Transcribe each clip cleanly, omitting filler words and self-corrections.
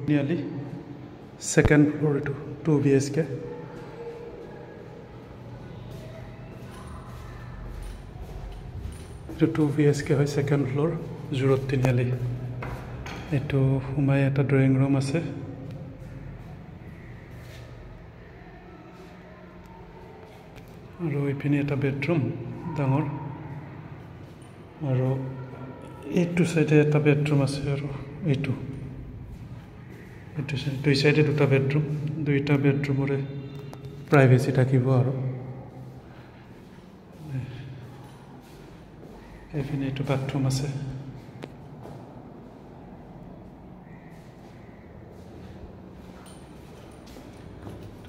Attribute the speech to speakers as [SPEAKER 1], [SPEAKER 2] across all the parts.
[SPEAKER 1] Nearly second floor to 2 BHK. To 2 BHK hoy second floor 03 nearly. Eto humai eta drawing room ase. Aro ipini eta bedroom dangor. Aro etu side eta bedroom ase aro etu. Dui side duta bedroom, duita bedroom ore privacy থাকিব আৰু এফিনে এটো bathroom আছে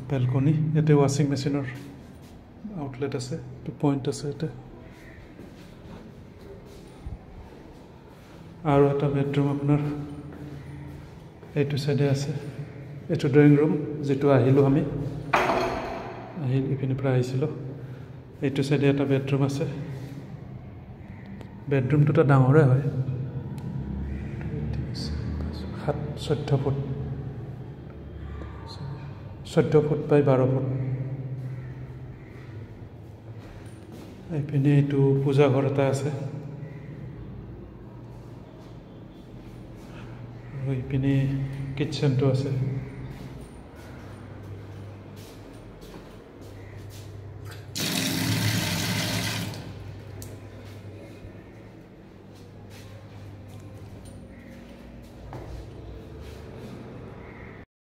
[SPEAKER 1] balcony এতে washing মেচিনৰ outlet আছে two point আছে এতে আৰু এটা বেডৰুম আপোনাৰ এইটো সাইডে আছে এটো ড্ৰয়িং ৰুম যেটো আহিলো আমি আহিল ইপিনে পৰা আহিছিল এইটো সাইডে এটা বেডৰুম আছে বেডৰুমটো তো ডাঙৰে হয় 14 ফুট 14 ফুট বাই 12 ফুট ইপিনে এইটো পূজা ঘৰ এটা আছে ইপিনে কিচেনটো আছে